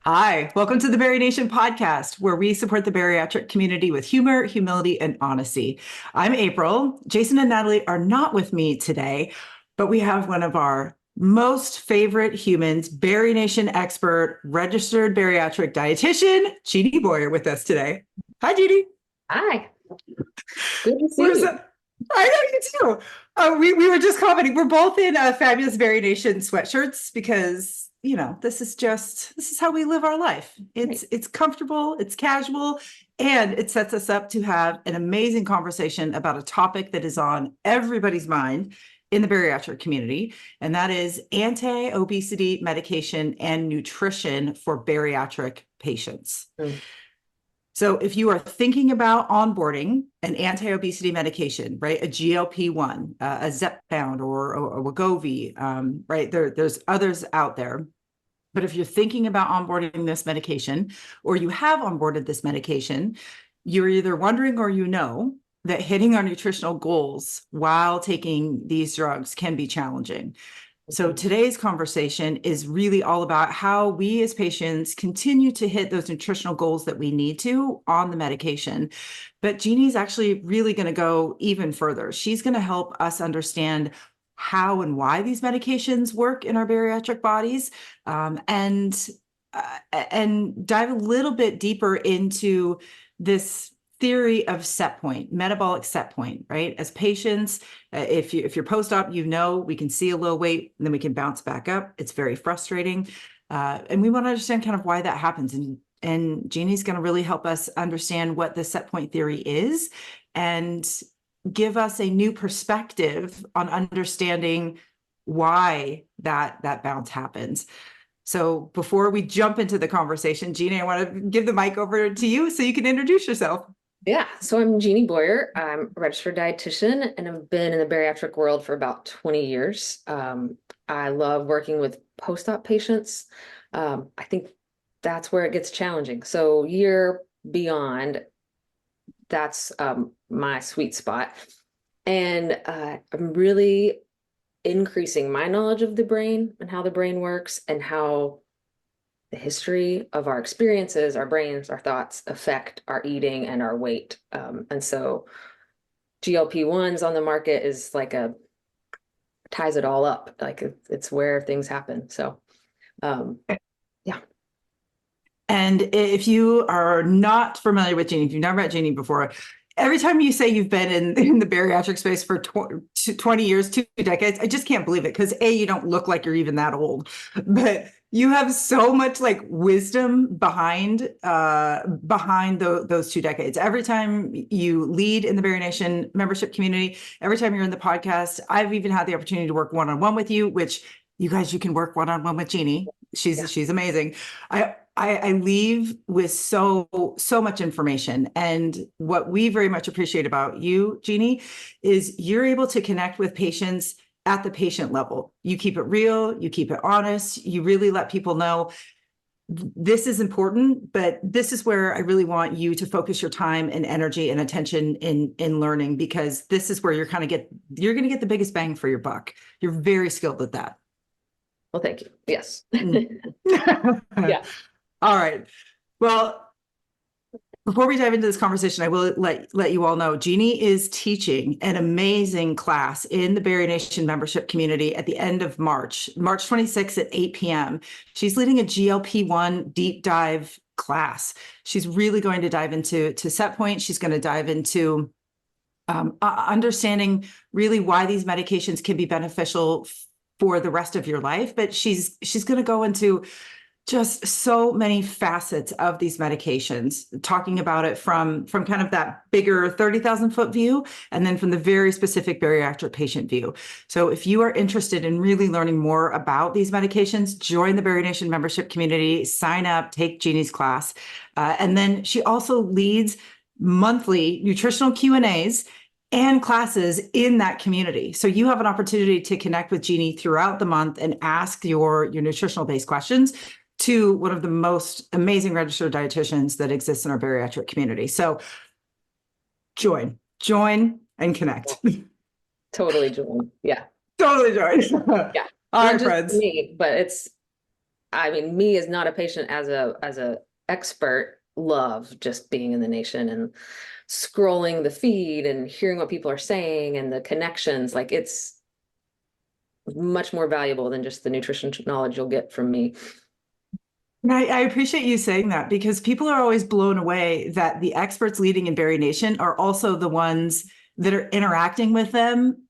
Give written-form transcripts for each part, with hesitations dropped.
Hi, welcome to the BariNation podcast, where we support the bariatric community with humor, humility, and honesty. I'm April. Jason and Natalie are not with me today, but we have one of our most favorite humans, BariNation expert, registered bariatric dietitian, Jeannie Boyter, with us today. Hi, Jeannie. Hi. Good to see Where's you. that? I know you too. We were just commenting. We're both in fabulous BariNation sweatshirts because this is how we live our life. It's comfortable, it's casual, and it sets us up to have an amazing conversation about a topic that is on everybody's mind in the bariatric community, and that is anti-obesity medication and nutrition for bariatric patients. Mm. So if you are thinking about onboarding an anti-obesity medication, right, a GLP-1, a Zepbound or a Wegovy, right, there's others out there. But if you're thinking about onboarding this medication, or you have onboarded this medication, you're either wondering or that hitting our nutritional goals while taking these drugs can be challenging. So today's conversation is really all about how we as patients continue to hit those nutritional goals that we need to on the medication. But Jeannie's actually really going to go even further. She's going to help us understand how and why these medications work in our bariatric bodies, and dive a little bit deeper into this theory of set point, metabolic set point, right? As patients, if you're post-op, we can see a low weight and then we can bounce back up. It's very frustrating. And we want to understand kind of why that happens. And Jeannie's going to really help us understand what the set point theory is and give us a new perspective on understanding why that bounce happens. So before we jump into the conversation, Jeannie, I want to give the mic over to you so you can introduce yourself. Yeah, so I'm Jeannie Boyter. I'm a registered dietitian and I've been in the bariatric world for about 20 years. I love working with post-op patients. I think that's where it gets challenging. So year beyond, that's my sweet spot. And I'm really increasing my knowledge of the brain and how the brain works and how the history of our experiences, our brains, our thoughts affect our eating and our weight. And so GLP-1s on the market is ties it all up. Like it's where things happen. So, yeah. And if you are not familiar with Jeannie, if you've never met Jeannie before, every time you say you've been in the bariatric space for 20 years, 2 decades, I just can't believe it. Because you don't look like you're even that old, but you have so much wisdom behind those 2 decades. Every time you lead in the BariNation membership community, every time you're in the podcast, I've even had the opportunity to work one-on-one with you, which you can work one-on-one with Jeannie. She's amazing. I leave with so much information. And what we very much appreciate about you, Jeannie, is you're able to connect with patients at the patient level. You keep it real, you keep it honest, you really let people know this is important, but this is where I really want you to focus your time and energy and attention in learning, because this is where you're going to get the biggest bang for your buck. You're very skilled at that. Well, thank you. Yes. Yeah. All right. Well, before we dive into this conversation, I will let you all know Jeannie is teaching an amazing class in the BariNation membership community at the end of March 26th at 8 p.m. She's leading a GLP-1 deep dive class. She's really going to dive into Setpoint. She's going to dive into understanding really why these medications can be beneficial for the rest of your life. But she's going to go into just so many facets of these medications, talking about it from kind of that bigger 30,000 foot view, and then from the very specific bariatric patient view. So if you are interested in really learning more about these medications, join the BariNation membership community, sign up, take Jeannie's class. And then she also leads monthly nutritional Q&As and classes in that community. So you have an opportunity to connect with Jeannie throughout the month and ask your nutritional based questions to one of the most amazing registered dietitians that exists in our bariatric community. So join and connect. Totally join. Yeah. Totally join. Yeah. All Not right, just friends. me, but I mean, me as not a patient, as a expert, love just being in the nation and scrolling the feed and hearing what people are saying and the connections. Like, it's much more valuable than just the nutrition knowledge you'll get from me. I appreciate you saying that, because people are always blown away that the experts leading in BariNation are also the ones that are interacting with them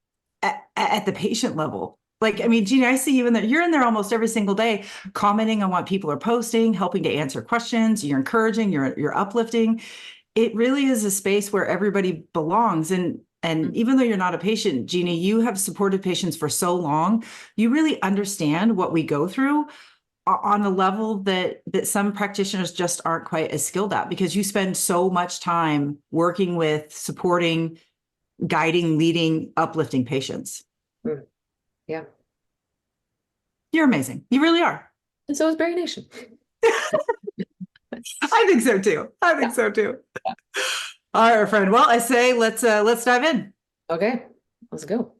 at the patient level. Like, I mean, Jeannie, I see you in there. You're in there almost every single day, commenting on what people are posting, helping to answer questions. You're encouraging, you're uplifting. It really is a space where everybody belongs. And even though you're not a patient, Jeannie, you have supported patients for so long. You really understand what we go through on a level that some practitioners just aren't quite as skilled at, because you spend so much time working with, supporting, guiding, leading, uplifting patients. Yeah. You're amazing. You really are. And so is BariNation. I think so too. I think so too. All right, friend. Well, I say let's dive in. Okay, let's go.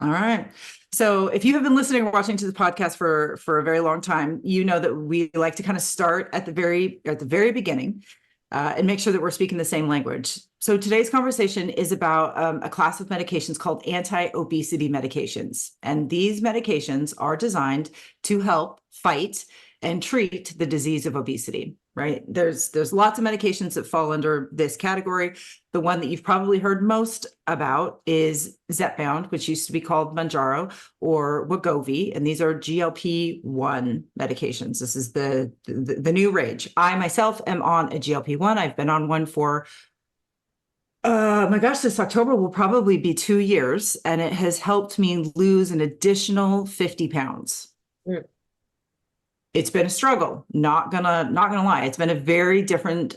All right. So if you have been listening or watching to the podcast for a very long time, you know that we like to kind of start at the very beginning and make sure that we're speaking the same language. So today's conversation is about a class of medications called anti-obesity medications. And these medications are designed to help fight and treat the disease of obesity, right? There's lots of medications that fall under this category. The one that you've probably heard most about is Zepbound, which used to be called Mounjaro, or Wegovy, and these are GLP-1 medications. This is the new rage. I myself am on a GLP-1. I've been on one for my gosh, this October will probably be 2 years, and it has helped me lose an additional 50 pounds. Mm. It's been a struggle, not gonna lie. It's been a very different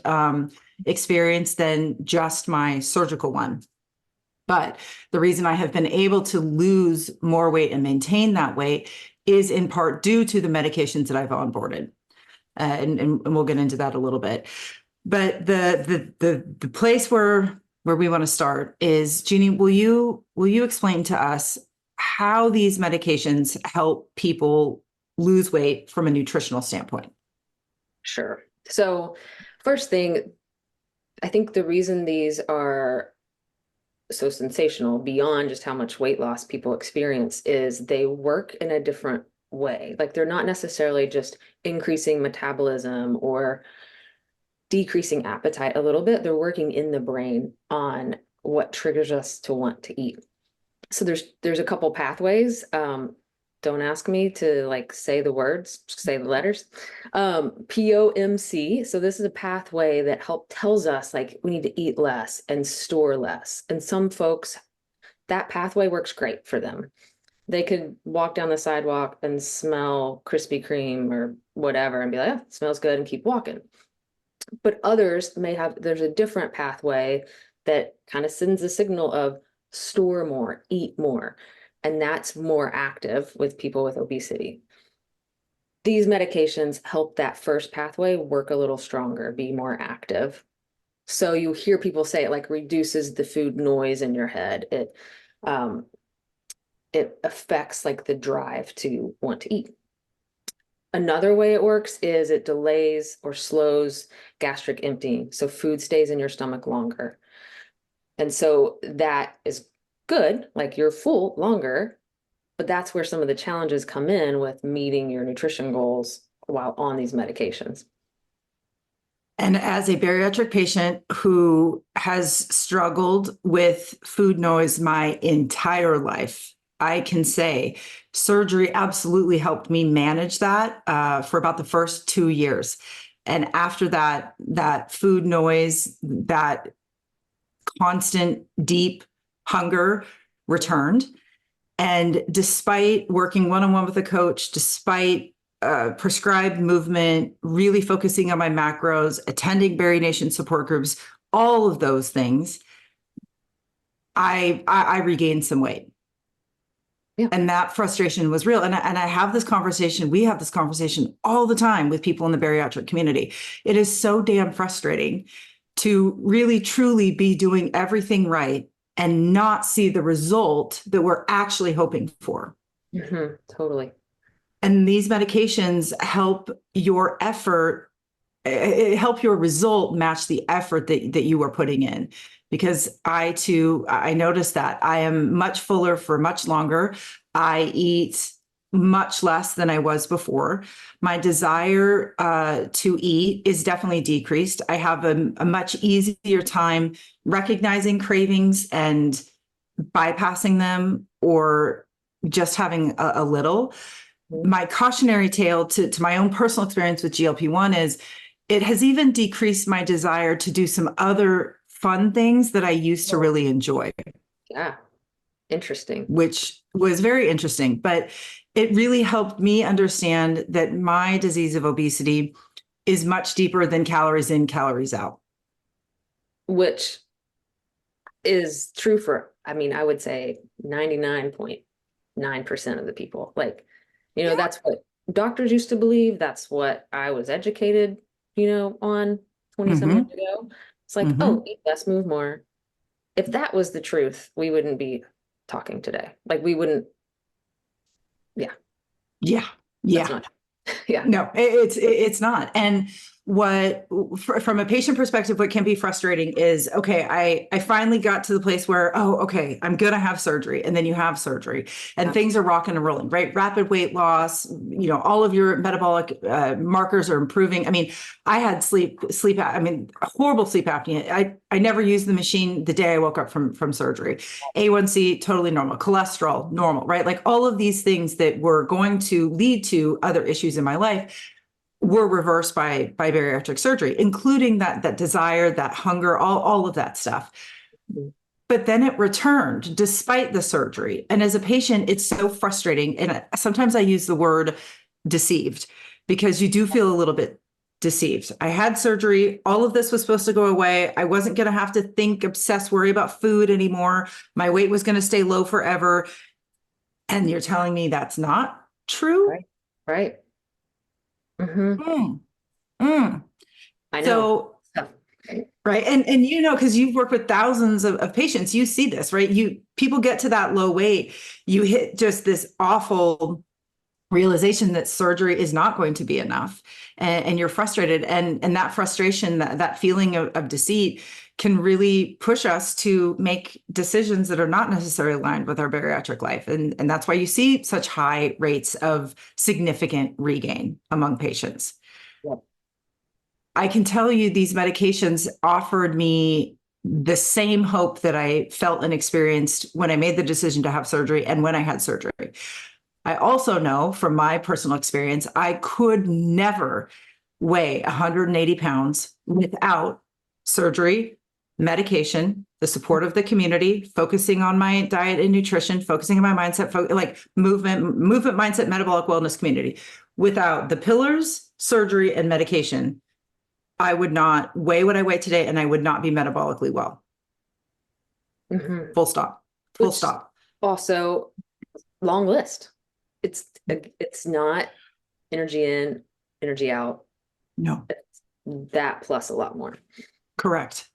experience than just my surgical one. But the reason I have been able to lose more weight and maintain that weight is in part due to the medications that I've onboarded. And we'll get into that a little bit. But the place where we want to start is, Jeannie, will you explain to us how these medications help people lose weight from a nutritional standpoint? Sure. So first thing, I think the reason these are so sensational beyond just how much weight loss people experience is they work in a different way. Like, they're not necessarily just increasing metabolism or decreasing appetite a little bit. They're working in the brain on what triggers us to want to eat. So there's a couple pathways. Don't ask me to like say the words, just say the letters. POMC. So this is a pathway that tells us like we need to eat less and store less. And some folks, that pathway works great for them. They could walk down the sidewalk and smell Krispy Kreme or whatever and be like, oh, it smells good, and keep walking. But others there's a different pathway that kind of sends a signal of store more, eat more. And that's more active with people with obesity. These medications help that first pathway work a little stronger, be more active. So you hear people say it like reduces the food noise in your head. It affects like the drive to want to eat. Another way it works is it delays or slows gastric emptying. So food stays in your stomach longer. And so that is good, like you're full longer, but that's where some of the challenges come in with meeting your nutrition goals while on these medications. And as a bariatric patient who has struggled with food noise my entire life, I can say surgery absolutely helped me manage that for about the first 2 years. And after that, that food noise, that constant deep hunger returned. And despite working one-on-one with a coach, despite prescribed movement, really focusing on my macros, attending BariNation support groups, all of those things, I regained some weight. Yeah. And that frustration was real. And I have this conversation, we have this conversation all the time with people in the bariatric community. It is so damn frustrating to really, truly be doing everything right and not see the result that we're actually hoping for. Mm-hmm, totally. And these medications help your effort, help your result match the effort that you are putting in. Because I too, I noticed that I am much fuller for much longer. I eat much less than I was before. My desire to eat is definitely decreased. I have a much easier time recognizing cravings and bypassing them, or just having a little. My cautionary tale to my own personal experience with GLP-1 is it has even decreased my desire to do some other fun things that I used to really enjoy. Yeah. Interesting. Which was very interesting, but it really helped me understand that my disease of obesity is much deeper than calories in, calories out. Which is true for, I mean, I would say 99.9% of the people. Like, that's what doctors used to believe. That's what I was educated, on 20 some years ago. It's like, oh, eat less, move more. If that was the truth, we wouldn't be talking today. Like we wouldn't. Yeah. Yeah. That's Yeah. not, yeah. No, it's not. And from a patient perspective, what can be frustrating is, okay, I finally got to the place where, oh, okay, I'm going to have surgery. And then you have surgery and things are rocking and rolling, right? Rapid weight loss, all of your metabolic markers are improving. I mean, I had horrible sleep apnea. I never used the machine the day I woke up from surgery. A1C, totally normal. Cholesterol, normal, right? Like all of these things that were going to lead to other issues in my life were reversed by bariatric surgery, including that desire, that hunger, all of that stuff. But then it returned despite the surgery. And as a patient, it's so frustrating. And sometimes I use the word deceived, because you do feel a little bit deceived. I had surgery. All of this was supposed to go away. I wasn't going to have to think, obsess, worry about food anymore. My weight was going to stay low forever. And you're telling me that's not true? Right. Mm. Mm. I know. So, right. And because you've worked with thousands of patients, you see this, right? People get to that low weight, you hit just this awful realization that surgery is not going to be enough. And you're frustrated. And that frustration, that feeling of deceit can really push us to make decisions that are not necessarily aligned with our bariatric life. And that's why you see such high rates of significant regain among patients. Yep. I can tell you these medications offered me the same hope that I felt and experienced when I made the decision to have surgery and when I had surgery. I also know from my personal experience, I could never weigh 180 pounds without surgery, medication, the support of the community, focusing on my diet and nutrition, focusing on my mindset, like movement, mindset, metabolic wellness community. Without the pillars, surgery, and medication, I would not weigh what I weigh today, and I would not be metabolically well. Full stop. Full stop. Also, long list. It's not energy in, energy out. No. It's that plus a lot more. Correct.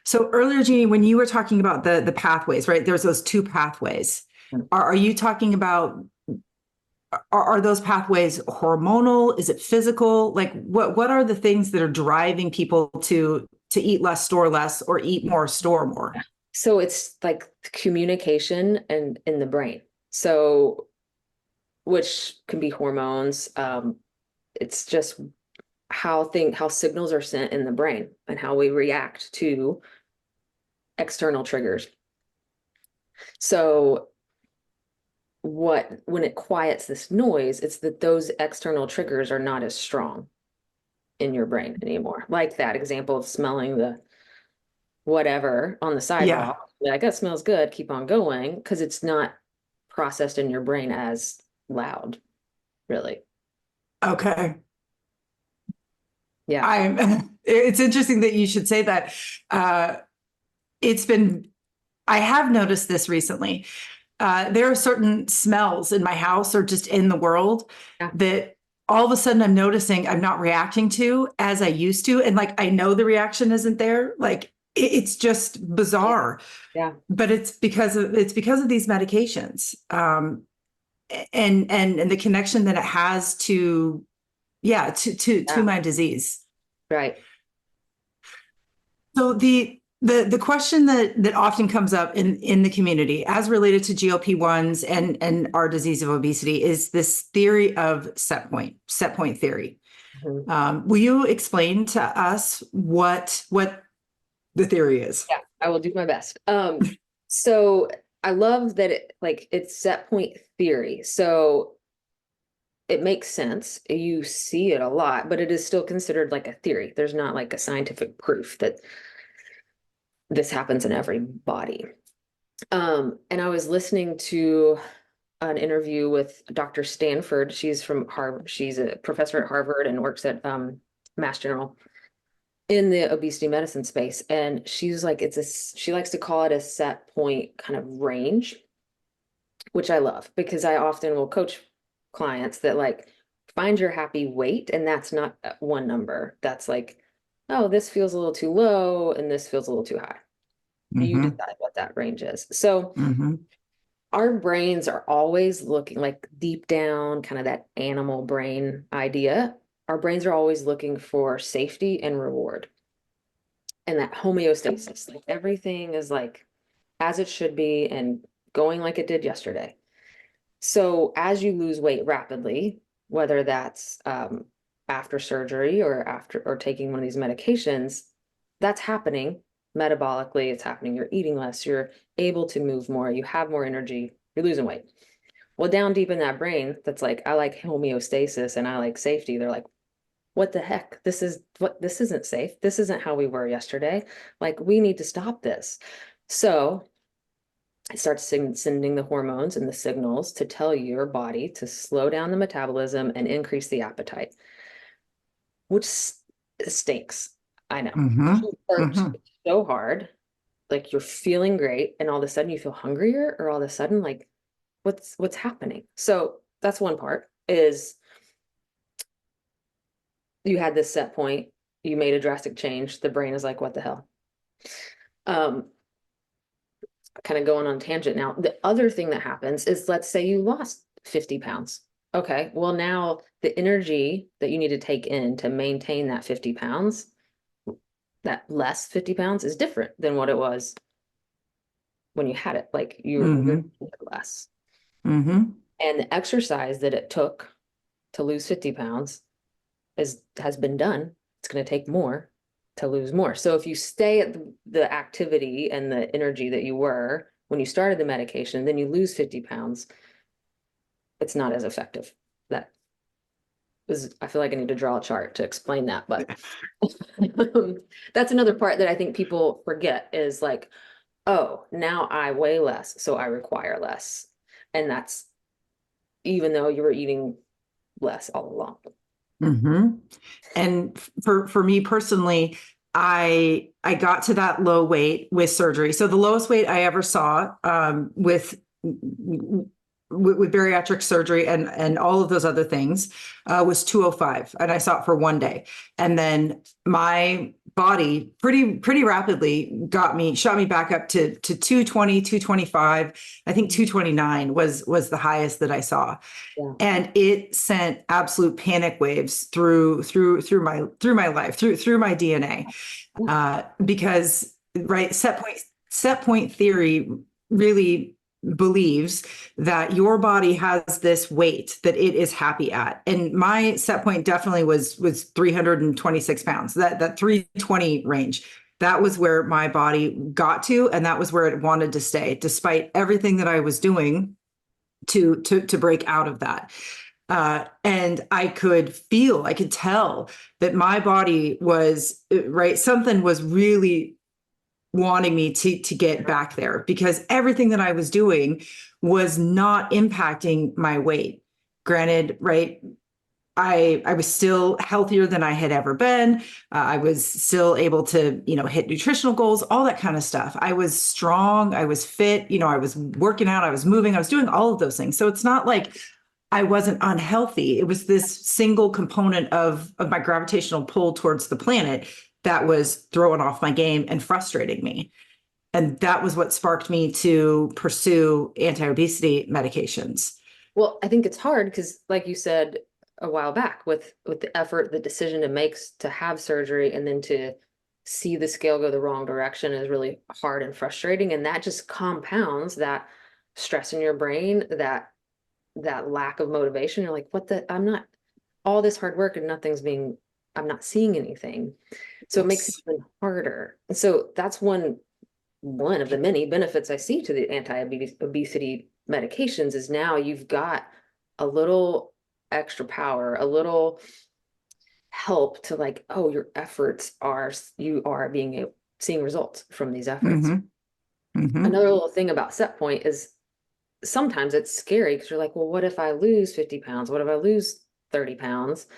So earlier, Jeannie, when you were talking about the pathways, right? There's those two pathways. Are you talking about, are those pathways hormonal? Is it physical? Like what are the things that are driving people to eat less, store less, or eat more, store more? So it's like communication and in the brain. So which can be hormones. It's just how signals are sent in the brain and how we react to external triggers. So when it quiets this noise, it's that those external triggers are not as strong in your brain anymore. Like that example of smelling the whatever on the sidewalk. Yeah. Like, that smells good, keep on going, because it's not processed in your brain as loud, really. Okay. Yeah. It's interesting that you should say that. I have noticed this recently. There are certain smells in my house or just in the world that all of a sudden I'm noticing I'm not reacting to as I used to. And like, I know the reaction isn't there. Like it's just bizarre. Yeah. But it's because of these medications. and the connection that it has to, to my disease. Right. So the question that often comes up in the community as related to GLP-1s and our disease of obesity is this theory of Setpoint Theory. Mm-hmm. Will you explain to us what the theory is? Yeah, I will do my best. So I love that it's Setpoint Theory. So it makes sense. You see it a lot, but it is still considered like a theory. There's not like a scientific proof that this happens in every body. And I was listening to an interview with Dr. Stanford. She's from Harvard. She's a professor at Harvard and works at Mass General in the obesity medicine space. And she's like, she likes to call it a set point kind of range, which I love because I often will coach clients that like find your happy weight. And that's not one number. That's like, oh, this feels a little too low and this feels a little too high. You decide what that range is. So our brains are always looking like deep down, kind of that animal brain idea. Our brains are always looking for safety and reward. And that homeostasis, like everything is like as it should be and going like it did yesterday. So as you lose weight rapidly, whether that's after surgery or taking one of these medications, that's happening metabolically. It's happening. You're eating less. You're able to move more. You have more energy. You're losing weight. Well, down deep in that brain, that's like, I like homeostasis and I like safety. They're like, what the heck? This isn't safe. This isn't how we were yesterday. Like, we need to stop this. So it starts sending the hormones and the signals to tell your body to slow down the metabolism and increase the appetite, which stinks. I know. You work so hard, like you're feeling great, and all of a sudden you feel hungrier, or all of a sudden, like, what's happening? So that's one part is you had this set point, you made a drastic change, the brain is like, what the hell? Kind of going on a tangent now. The other thing that happens is, let's say you lost 50 pounds. Okay, well, now the energy that you need to take in to maintain that 50 pounds, that less 50 pounds is different than what it was when you had it. Like you're less. And the exercise that it took to lose 50 pounds has been done. It's going to take more to lose more. So if you stay at the activity and the energy that you were when you started the medication, then you lose 50 pounds, it's not as effective. I feel like I need to draw a chart to explain that, but that's another part that I think people forget is like, oh, now I weigh less, so I require less. And that's even though you were eating less all along. And for me personally, I got to that low weight with surgery. So the lowest weight I ever saw with bariatric surgery and all of those other things was 205, and I saw it for one day. And then my body pretty rapidly shot me back up to 220, 225. I think 229 was the highest that I saw. Yeah. And it sent absolute panic waves through my life, through my DNA. Because right, set point theory really believes that your body has this weight that it is happy at. And my set point definitely was 326 pounds, that 320 range. That was where my body got to, and that was where it wanted to stay, despite everything that I was doing to break out of that. And I could tell that my body was right. Something was really wanting me to get back there, because everything that I was doing was not impacting my weight. Granted, right, I was still healthier than I had ever been. I was still able to, hit nutritional goals, all that kind of stuff. I was strong. I was fit. I was working out. I was moving. I was doing all of those things. So it's not like I wasn't unhealthy. It was this single component of my gravitational pull towards the planet that was throwing off my game and frustrating me. And that was what sparked me to pursue anti-obesity medications. Well, I think it's hard because, like you said a while back, with the effort, the decision to make to have surgery, and then to see the scale go the wrong direction is really hard and frustrating, and that just compounds that stress in your brain, that lack of motivation. You're like, what the? I'm not all this hard work and I'm not seeing anything. So it makes it Yes. even harder. And so that's one of the many benefits I see to the anti-obesity medications is now you've got a little extra power, a little help to like, oh, your efforts are, you are seeing results from these efforts. Mm-hmm. Mm-hmm. Another little thing about Setpoint is sometimes it's scary because you're like, well, what if I lose 50 pounds? What if I lose 30 pounds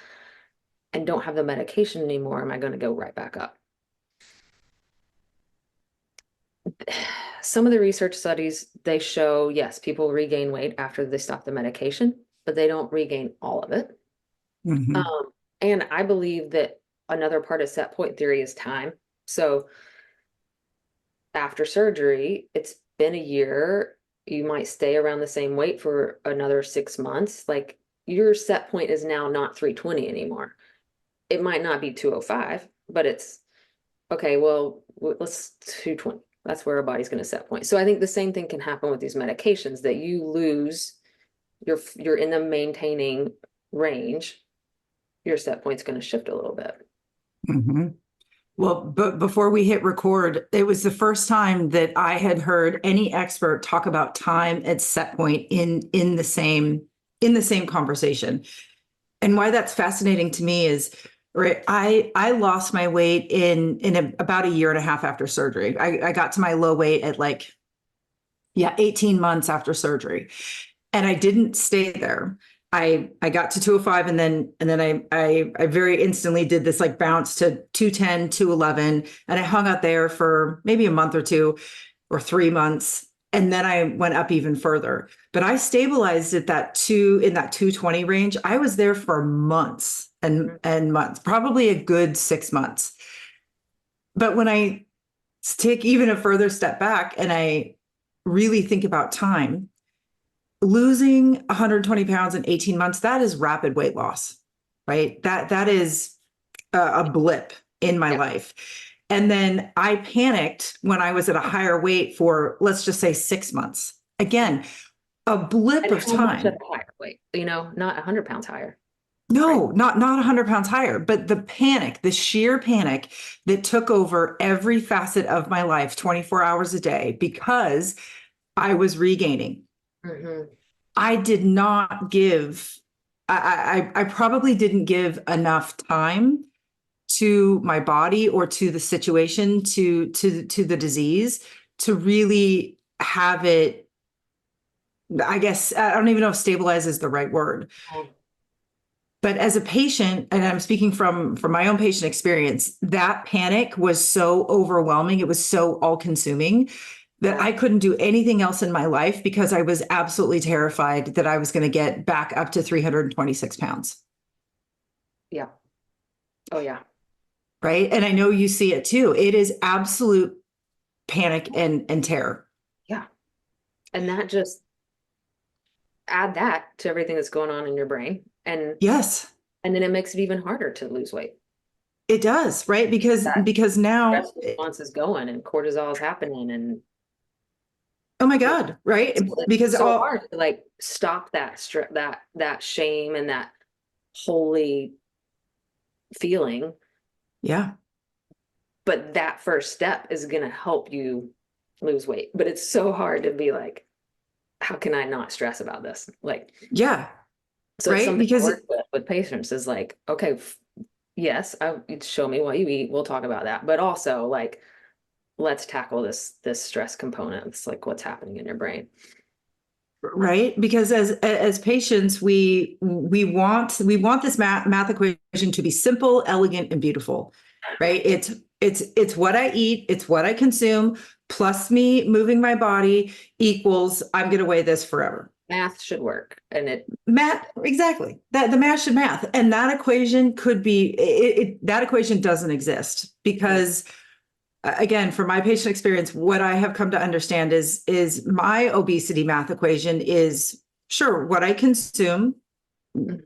and don't have the medication anymore? Am I going to go right back up? Some of the research studies, they show, yes, people regain weight after they stop the medication, but they don't regain all of it. Mm-hmm. And I believe that another part of set point theory is time. So after surgery, it's been a year, you might stay around the same weight for another 6 months. Like your set point is now not 320 anymore. It might not be 205, but it's okay, well, let's 220. That's where our body's going to set point. So I think the same thing can happen with these medications, that you lose you're in the maintaining range, your set point's going to shift a little bit. Mm-hmm. Well, but before we hit record, it was the first time that I had heard any expert talk about time at set point in the same conversation. And why that's fascinating to me is, right, I lost my weight in about a year and a half after surgery. I got to my low weight at 18 months after surgery. And I didn't stay there. I got to 205 and then I very instantly did this like bounce to 210, 211, and I hung out there for maybe a month or two or 3 months. And then I went up even further. But I stabilized at in that 220 range. I was there for months and months, probably a good 6 months. But when I take even a further step back and I really think about time, losing 120 pounds in 18 months, that is rapid weight loss, right? That is a blip in my life. And then I panicked when I was at a higher weight for, let's just say 6 months. Again, a blip And of how much of time. a higher weight? Not 100 pounds higher. No, right? Not 100 pounds higher, but the panic, the sheer panic that took over every facet of my life, 24 hours a day, because I was regaining. Mm-hmm. I did not give, I probably didn't give enough time to my body or to the situation, to the disease, to really have it. I guess I don't even know if stabilize is the right word. But as a patient, and I'm speaking from my own patient experience, that panic was so overwhelming. It was so all consuming that I couldn't do anything else in my life because I was absolutely terrified that I was going to get back up to 326 pounds. Yeah. Oh, yeah. Right. And I know you see it too. It is absolute panic and terror. Yeah. And that just add that to everything that's going on in your brain. And yes. And then it makes it even harder to lose weight. It does, right? Because now stress response is going and cortisol is happening and oh my God, right? Because it's so hard to like stop that shame and that holy feeling. Yeah. But that first step is going to help you lose weight. But it's so hard to be like, how can I not stress about this? Like, yeah. so right. something Because I work with patients is like, okay, yes, show me what you eat. We'll talk about that. But also like, let's tackle this stress component. It's like what's happening in your brain. right, because as patients we want this math equation to be simple, elegant, and beautiful, right? It's what I eat, it's what I consume, plus me moving my body equals I'm going to weigh this forever. Math should work, and math, exactly, that the math should math, and that equation could be that equation doesn't exist because again, from my patient experience, what I have come to understand is my obesity math equation is Sure, what I consume,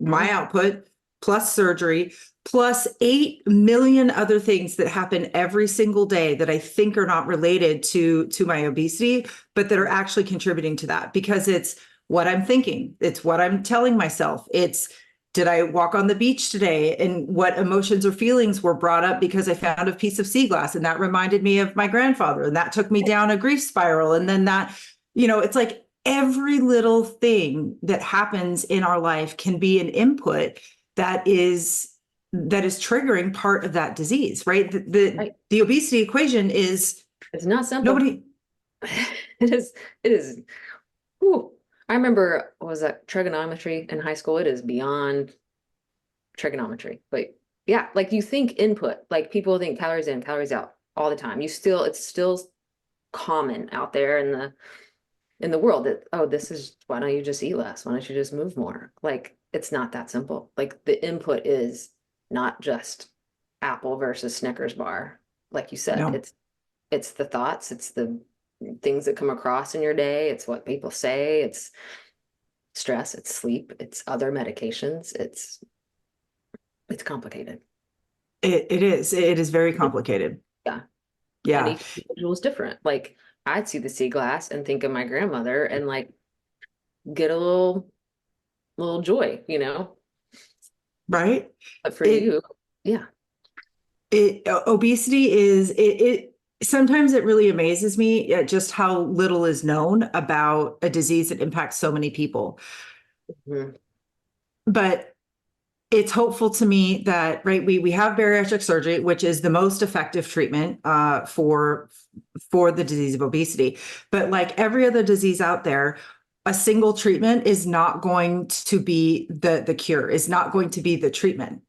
my output, plus surgery, plus 8 million other things that happen every single day that I think are not related to my obesity, but that are actually contributing to that, because it's what I'm thinking, it's what I'm telling myself, it's did I walk on the beach today, and what emotions or feelings were brought up because I found a piece of sea glass and that reminded me of my grandfather, and that took me down a grief spiral, and then that, it's like every little thing that happens in our life can be an input that is triggering part of that disease, right? The obesity equation is, it's not simple. nobody. It is. Whew. I remember, what was that, trigonometry in high school? It is beyond trigonometry. But yeah, like you think input, like people think calories in, calories out all the time. It's still common out there in the world that, oh, this is, why don't you just eat less? Why don't you just move more? Like, it's not that simple. Like the input is not just apple versus Snickers bar. Like you said, No. it's the thoughts, it's the things that come across in your day, it's what people say, it's stress, it's sleep, it's other medications, it's complicated. It is very complicated. Yeah. And Yeah. each individual is different. Like I'd see the sea glass and think of my grandmother and like get a little joy, Right. But for It, you, yeah. Obesity is sometimes it really amazes me at just how little is known about a disease that impacts so many people. Mhm. But it's hopeful to me that, right, we have bariatric surgery, which is the most effective treatment for the disease of obesity. But like every other disease out there, a single treatment is not going to be the cure, is not going to be the treatment.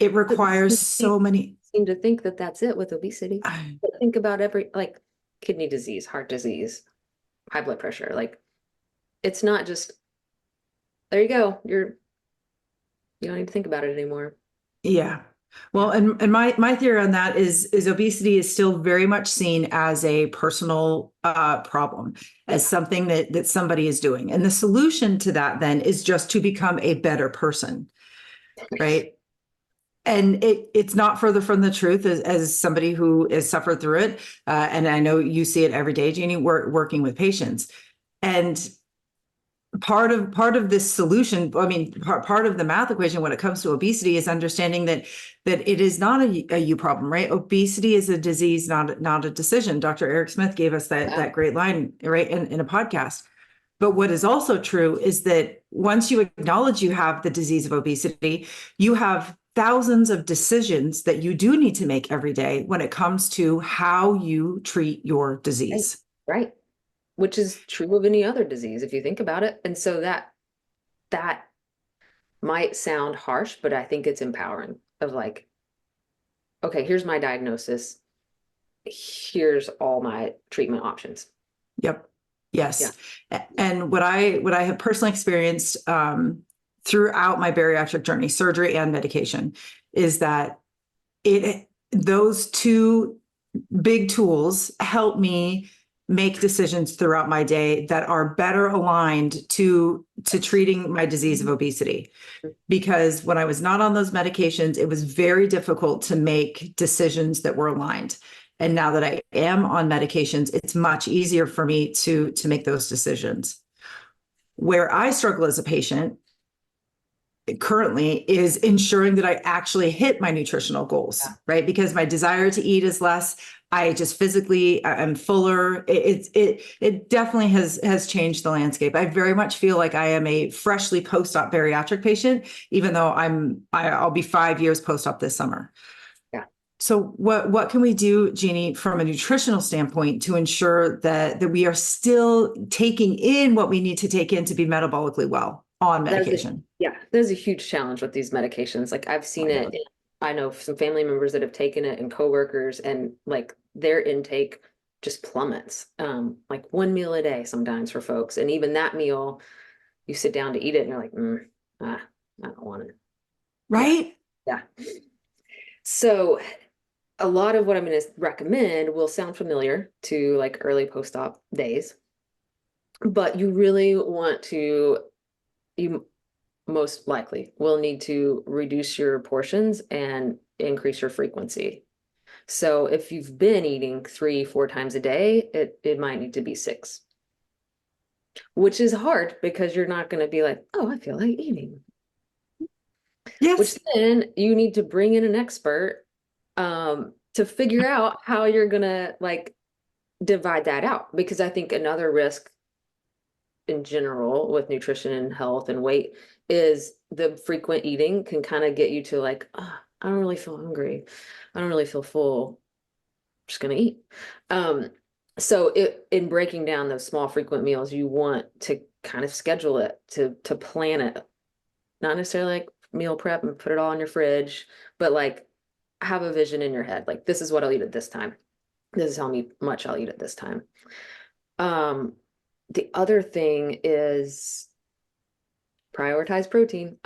It requires so many. Seem to think that that's it with obesity. But think about like kidney disease, heart disease, high blood pressure. Like it's not just, there you go. You don't need to think about it anymore. Yeah. Well, and my theory on that is obesity is still very much seen as a personal problem, as something that somebody is doing. And the solution to that then is just to become a better person, right? And it's not further from the truth as somebody who has suffered through it. And I know you see it every day, Jeannie, working with patients. And part of this solution, I mean, part of the math equation when it comes to obesity is understanding that it is not a you problem, right? Obesity is a disease, not a decision. Dr. Eric Smith gave us that great line, right, in a podcast. But what is also true is that once you acknowledge you have the disease of obesity, you have thousands of decisions that you do need to make every day when it comes to how you treat your disease. Right. Which is true of any other disease if you think about it. And so that might sound harsh, but I think it's empowering of like, okay, here's my diagnosis. Here's all my treatment options. Yep. Yes. Yeah. And what I have personally experienced throughout my bariatric journey, surgery and medication, is that those two big tools help me make decisions throughout my day that are better aligned to treating my disease of obesity. Because when I was not on those medications, it was very difficult to make decisions that were aligned. And now that I am on medications, it's much easier for me to make those decisions. Where I struggle as a patient currently is ensuring that I actually hit my nutritional goals, right? Because my desire to eat is less. I just physically, I'm fuller. It definitely has changed the landscape. I very much feel like I am a freshly post-op bariatric patient, even though I'll be 5 years post-op this summer. Yeah. So what can we do, Jeannie, from a nutritional standpoint to ensure that we are still taking in what we need to take in to be metabolically well on medication? There's a huge challenge with these medications. Like I've seen it. I know some family members that have taken it and coworkers, and like their intake just plummets. Like one meal a day sometimes for folks. And even that meal, you sit down to eat it and you're like, I don't want it. Right? Yeah. So a lot of what I'm going to recommend will sound familiar to like early post-op days, but you really want to you most likely will need to reduce your portions and increase your frequency. So if you've been eating 3-4 times a day, it might need to be 6, which is hard because you're not going to be like, oh, I feel like eating. Yes. Which then you need to bring in an expert to figure out how you're gonna like divide that out. Because I think another risk in general with nutrition and health and weight is the frequent eating can kind of get you to like, oh, I don't really feel hungry. I don't really feel full. I'm just gonna eat. So in breaking down those small frequent meals, you want to kind of schedule it to plan it, not necessarily like meal prep and put it all in your fridge, but like have a vision in your head. Like, this is what I'll eat at this time. This is how much I'll eat at this time. The other thing is prioritize protein.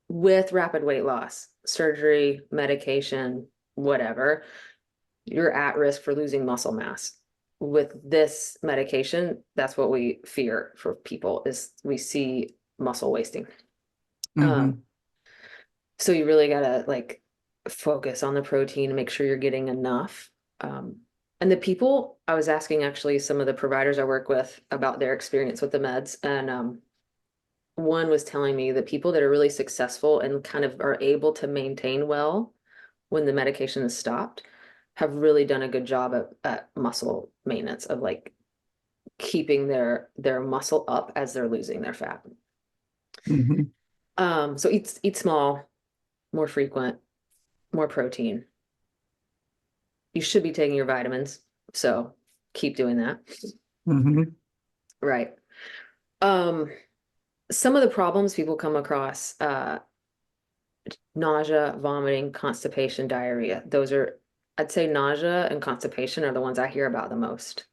With rapid weight loss, surgery, medication, whatever, you're at risk for losing muscle mass. With this medication, that's what we fear for people is we see muscle wasting. So you really gotta like focus on the protein, make sure you're getting enough. And the people, I was asking actually some of the providers I work with about their experience with the meds. And one was telling me that people that are really successful and kind of are able to maintain well when the medication is stopped have really done a good job at muscle maintenance of like keeping their muscle up as they're losing their fat. So eat small, more frequent, more protein. You should be taking your vitamins, so keep doing that. Right. Some of the problems people come across, nausea, vomiting, constipation, diarrhea. Those are, I'd say nausea and constipation are the ones I hear about the most.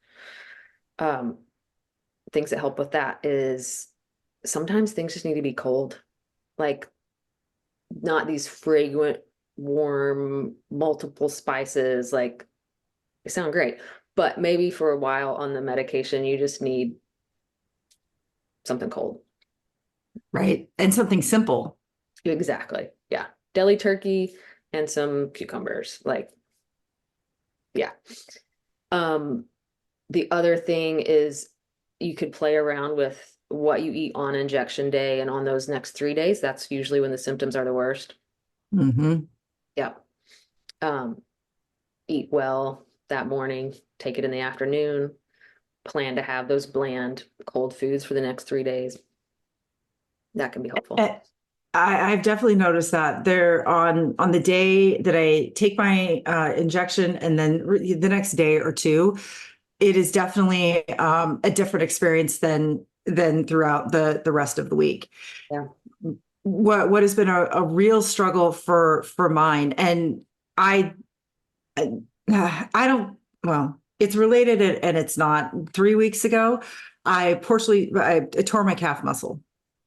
Things that help with that is sometimes things just need to be cold. Like not these fragrant, warm, multiple spices, like they sound great, but maybe for a while on the medication, you just need something cold. Right. And something simple. Exactly. Yeah. Deli turkey and some cucumbers. Like, yeah. The other thing is you could play around with what you eat on injection day and on those next 3 days. That's usually when the symptoms are the worst. Yeah. Eat well that morning, take it in the afternoon, plan to have those bland cold foods for the next 3 days. That can be helpful. I've definitely noticed that there on the day that I take my injection and then the next day or two, it is definitely a different experience than throughout the rest of the week. Yeah. What has been a real struggle for mine, and I don't, well, it's related and it's not. 3 weeks ago, I tore my calf muscle.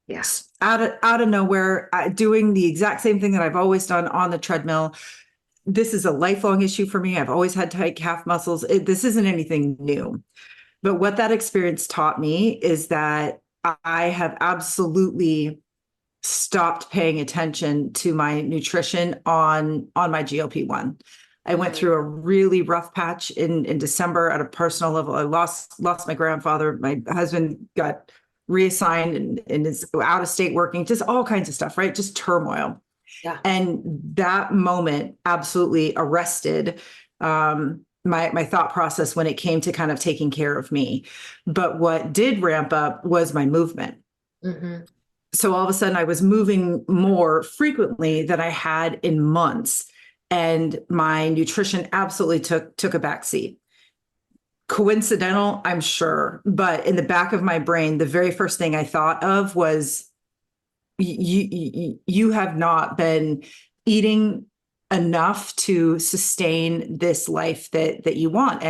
Yes. Out of nowhere, doing the exact same thing that I've always done on the treadmill. This is a lifelong issue for me. I've always had tight calf muscles. This isn't anything new. But what that experience taught me is that I have absolutely stopped paying attention to my nutrition on my GLP-1. I went through a really rough patch in December at a personal level. I lost my grandfather. My husband got reassigned and is out of state working, just all kinds of stuff, right? Just turmoil. Yeah. And that moment absolutely arrested my thought process when it came to kind of taking care of me. But what did ramp up was my movement. So all of a sudden I was moving more frequently than I had in months. And my nutrition absolutely took a backseat. Coincidental, I'm sure, but in the back of my brain, the very first thing I thought of was you have not been eating enough to sustain this life that you want.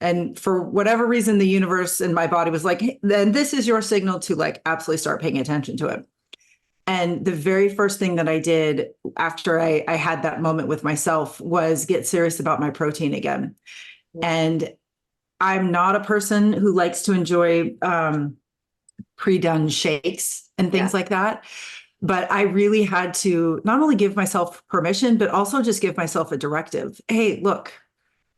And for whatever reason, the universe and my body was like, hey, then this is your signal to like absolutely start paying attention to it. And the very first thing that I did after I had that moment with myself was get serious about my protein again. And I'm not a person who likes to enjoy pre-done shakes and Yeah. things like that. But I really had to not only give myself permission, but also just give myself a directive. Hey, look,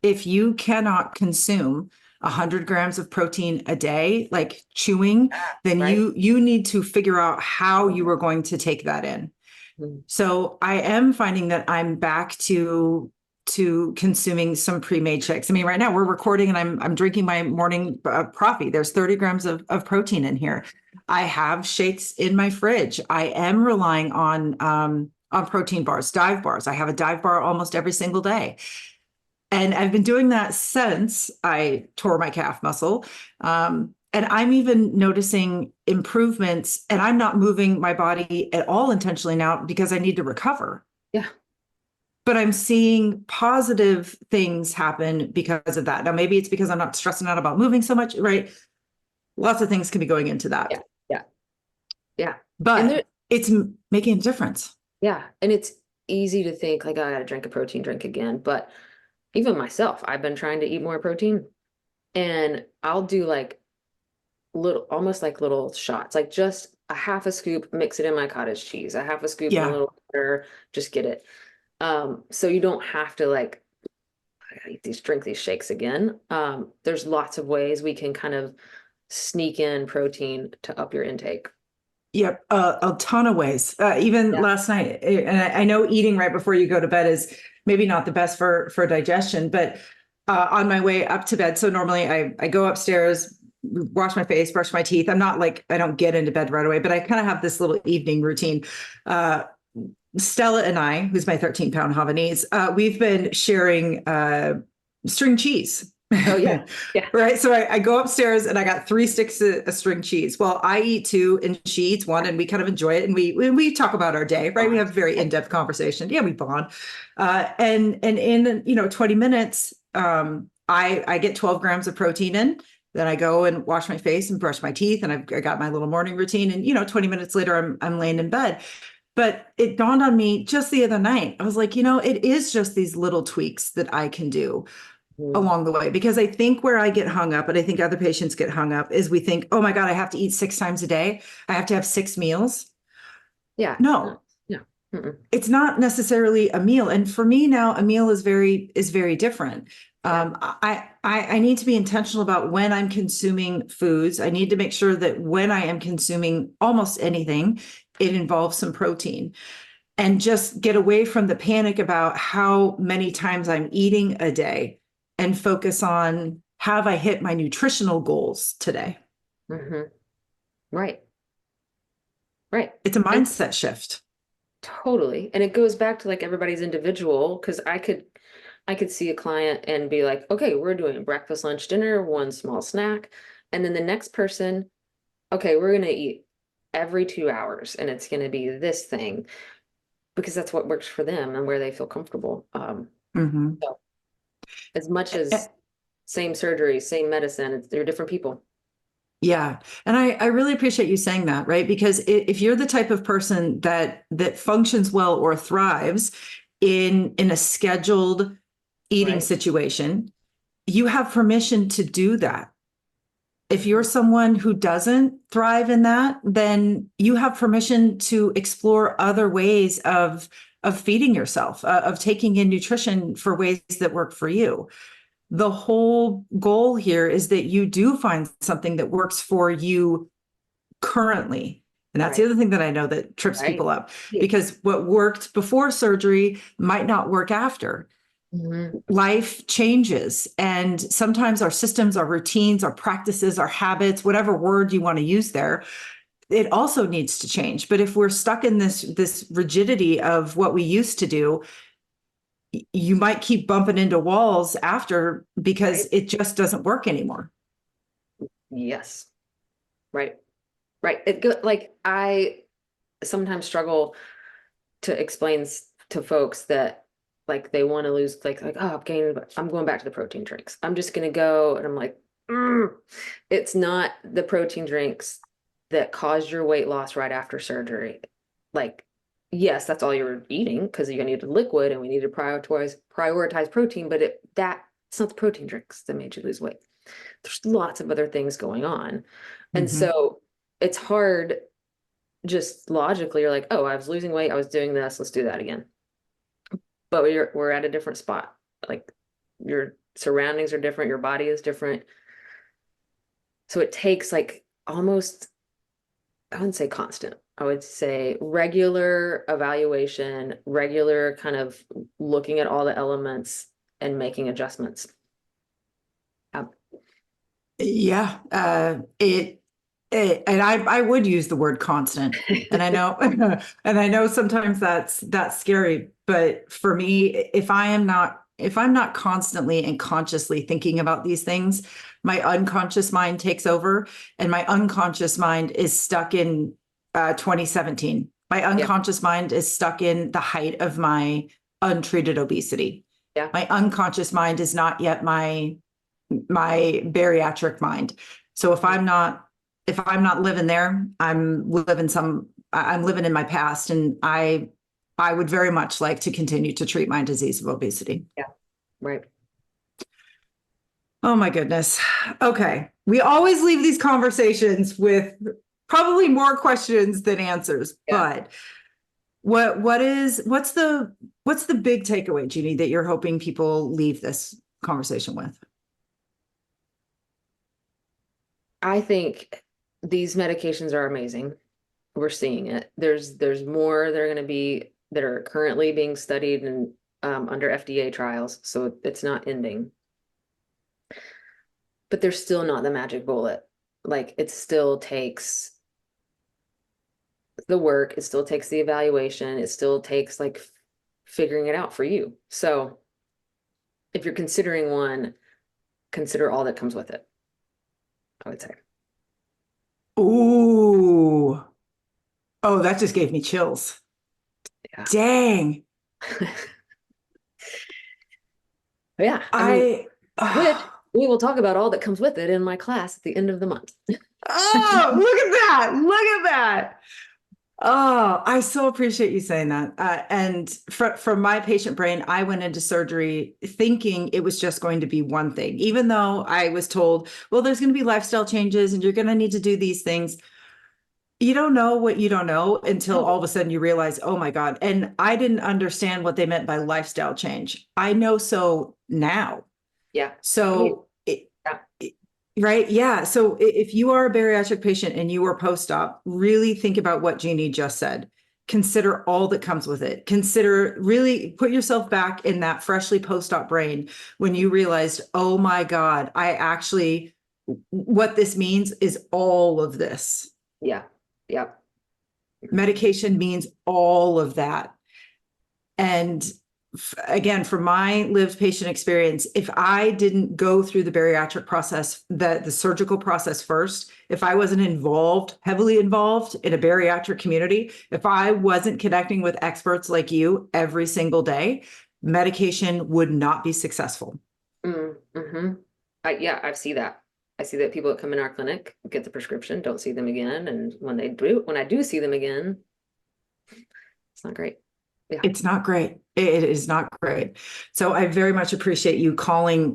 if you cannot consume 100 grams of protein a day, like chewing, then Right. you need to figure out how you are going to take that in. Mhm. So I am finding that I'm back to consuming some pre-made shakes. I mean, right now we're recording and I'm drinking my morning coffee. There's 30 grams of protein in here. I have shakes in my fridge. I am relying on protein bars, dive bars. I have a dive bar almost every single day. And I've been doing that since I tore my calf muscle. And I'm even noticing improvements, and I'm not moving my body at all intentionally now because I need to recover. Yeah. But I'm seeing positive things happen because of that. Now, maybe it's because I'm not stressing out about moving so much, right? Lots of things can be going into that. Yeah. Yeah. Yeah. And But there, it's making a difference. yeah. And it's easy to think like, oh, I gotta drink a protein drink again. But even myself, I've been trying to eat more protein, and I'll do like little, almost like little shots, like just a half a scoop, mix it in my cottage cheese, a half a scoop and a Yeah. little butter, just get it. So you don't have to like drink these shakes again. There's lots of ways we can kind of sneak in protein to up your intake. Yep, a ton of ways. Even Yeah. last night, and I know eating right before you go to bed is maybe not the best for digestion, but on my way up to bed, so normally I go upstairs, wash my face, brush my teeth. I'm not like I don't get into bed right away, but I kind of have this little evening routine. Stella and I, who's my 13-pound Havanese, we've been sharing string cheese. Oh yeah. Yeah. Right. So I go upstairs and I got 3 sticks of string cheese. Well, I eat two and she eats one, and we kind of enjoy it. And we talk about our day, right? We have very in-depth conversation. Yeah, we bond. And in 20 minutes, I get 12 grams of protein in. Then I go and wash my face and brush my teeth, and I got my little morning routine. And 20 minutes later, I'm laying in bed. But it dawned on me just the other night. I was like, it is just these little tweaks that I can do Mm. along the way, because I think where I get hung up, and I think other patients get hung up, is we think, oh my God, I have to eat 6 times a day. I have to have 6 meals. Yeah. No, Yeah. Mm-mm. it's not necessarily a meal. And for me now, a meal is very different. Yeah. I need to be intentional about when I'm consuming foods. I need to make sure that when I am consuming almost anything, it involves some protein, and just get away from the panic about how many times I'm eating a day, and focus on, have I hit my nutritional goals today? Mm-hmm. Right. Right. It's a And mindset shift. totally. And it goes back to like everybody's individual, because I could see a client and be like, okay, we're doing breakfast, lunch, dinner, one small snack. And then the next person, okay, we're going to eat every 2 hours and it's going to be this thing, because that's what works for them and where they feel comfortable. Mm-hmm. So as much as same surgery, same medicine, they're different people. Yeah. And I really appreciate you saying that, right? Because if you're the type of person that functions well or thrives in a scheduled eating Right. situation, you have permission to do that. If you're someone who doesn't thrive in that, then you have permission to explore other ways of feeding yourself, of taking in nutrition for ways that work for you. The whole goal here is that you do find something that works for you currently. And that's the Right. other thing that I know that trips Right. people up, Yeah. because what worked before surgery might not work after. Mhm. Life changes, and sometimes our systems, our routines, our practices, our habits, whatever word you want to use there, it also needs to change. But if we're stuck in this rigidity of what we used to do, you might keep bumping into walls after, because Right. it just doesn't work anymore. Yes. Right. Right. Like I sometimes struggle to explain to folks that like they want to lose oh, I'm going back to the protein drinks. I'm just going to go, and I'm like, it's not the protein drinks that caused your weight loss right after surgery. Like, yes, that's all you were eating because you needed liquid and we need to prioritize protein, but it's not the protein drinks that made you lose weight. There's lots of other things going on. And Mhm. so it's hard just logically. You're like, oh, I was losing weight. I was doing this. Let's do that again. But we're at a different spot. Like your surroundings are different. Your body is different. So it takes like almost, I wouldn't say constant. I would say regular evaluation, regular kind of looking at all the elements and making adjustments. Yeah, and I would use the word constant, and I know, and I know sometimes that's scary, but for me, if I'm not constantly and consciously thinking about these things, my unconscious mind takes over, and my unconscious mind is stuck in 2017. My unconscious mind is stuck in the height of my untreated obesity. Yeah. My unconscious mind is not yet my bariatric mind. So if I'm not living there, I'm living in my past, and I would very much like to continue to treat my disease of obesity. Yeah. Right. Oh my goodness. Okay. We always leave these conversations with probably more questions than answers, but what's the big takeaway, Jeannie, that you're hoping people leave this conversation with? I think these medications are amazing. We're seeing it. There's more that are going to be that are currently being studied and under FDA trials, so it's not ending. But there's still not the magic bullet. Like it still takes the work, it still takes the evaluation, it still takes like figuring it out for you. So if you're considering one, consider all that comes with it, I would say. Ooh. Oh, that just gave me chills. Yeah. Dang. Yeah. Which we will talk about all that comes with it in my class at the end of the month. Oh, look at that. Look at that. Oh, I so appreciate you saying that. And from my patient brain, I went into surgery thinking it was just going to be one thing, even though I was told, well, there's going to be lifestyle changes and you're going to need to do these things. You don't know what you don't know until all of a sudden you realize, oh my God. And I didn't understand what they meant by lifestyle change. I know so now. Yeah. So, right. Yeah. So if you are a bariatric patient and you are post-op, really think about what Jeannie just said. Consider all that comes with it. Consider, really put yourself back in that freshly post-op brain when you realized, oh my God, what this means is all of this. Yeah. Yeah. Medication means all of that. And again, from my lived patient experience, if I didn't go through the bariatric process, the surgical process first, if I wasn't heavily involved in a bariatric community, if I wasn't connecting with experts like you every single day, medication would not be successful. Mm-hmm. I see that. I see that people that come in our clinic get the prescription, don't see them again. And when I do see them again, it's not great. Yeah. It's not great. It is not great. So I very much appreciate you calling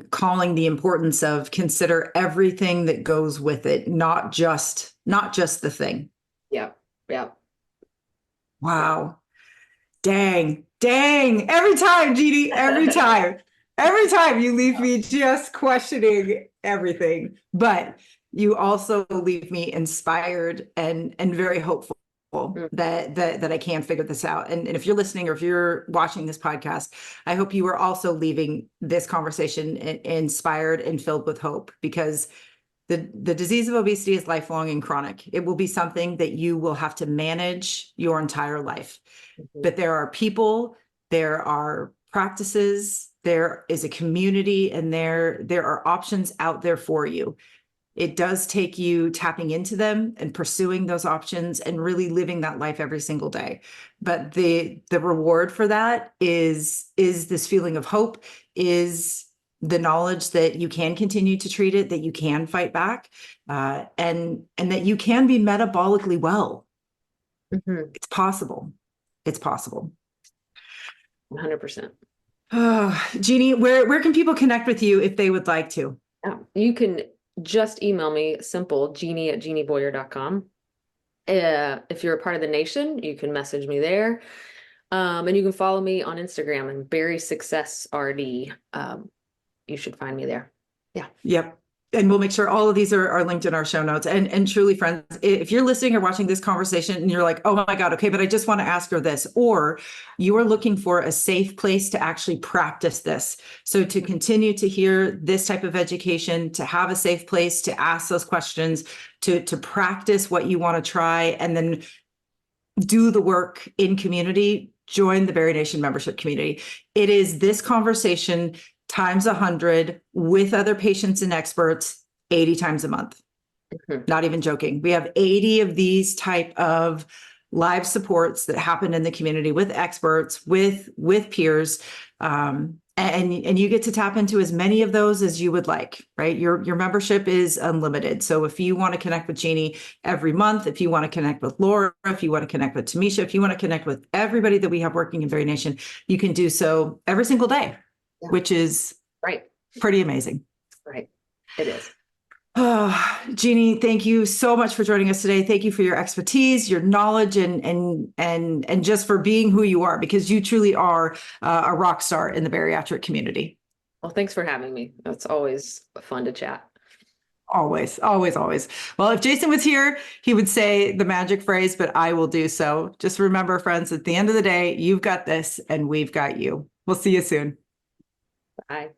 the importance of consider everything that goes with it, not just the thing. Yeah. Yeah. Wow. Dang. Every time, Jeannie, every time you leave me just questioning everything, but you also leave me inspired and very hopeful that I can figure this out. And if you're listening or if you're watching this podcast, I hope you are also leaving this conversation inspired and filled with hope, because the disease of obesity is lifelong and chronic. It will be something that you will have to manage your entire life. Mm-hmm. But there are people, there are practices, there is a community, and there are options out there for you. It does take you tapping into them and pursuing those options and really living that life every single day. But the reward for that is this feeling of hope, is the knowledge that you can continue to treat it, that you can fight back, and that you can be metabolically well. Mm-hmm. It's possible. It's possible. 100%. Jeannie, where can people connect with you if they would like to? You can just email me, simple, Jeannie@jeannieboyter.com. If you're a part of the nation, you can message me there. And you can follow me on Instagram and Barry Success RD. You should find me there. Yeah. Yep. And we'll make sure all of these are linked in our show notes. And truly, friends, if you're listening or watching this conversation and you're like, oh my God, okay, but I just want to ask her this, or you are looking for a safe place to actually practice this. So to continue to hear this type of education, to have a safe place to ask those questions, to practice what you want to try, and then do the work in community, join the BariNation membership community. It is this conversation times 100 with other patients and experts 80 times a month. Not even joking. We have 80 of these type of live supports that happen in the community with experts, with peers. And you get to tap into as many of those as you would like, right? Your membership is unlimited. So if you want to connect with Jeannie every month, if you want to connect with Laura, if you want to connect with Tamisha, if you want to connect with everybody that we have working in BariNation, you can do so every single day. Yeah. Which is pretty amazing. Right. It is. Oh, Jeannie, thank you so much for joining us today. Thank you for your expertise, your knowledge, and just for being who you are, because you truly are a rock star in the bariatric community. Well, thanks for having me. It's always fun to chat. Always, always, always. Well, if Jason was here, he would say the magic phrase, but I will do so. Just remember, friends, at the end of the day, you've got this and we've got you. We'll see you soon. Bye.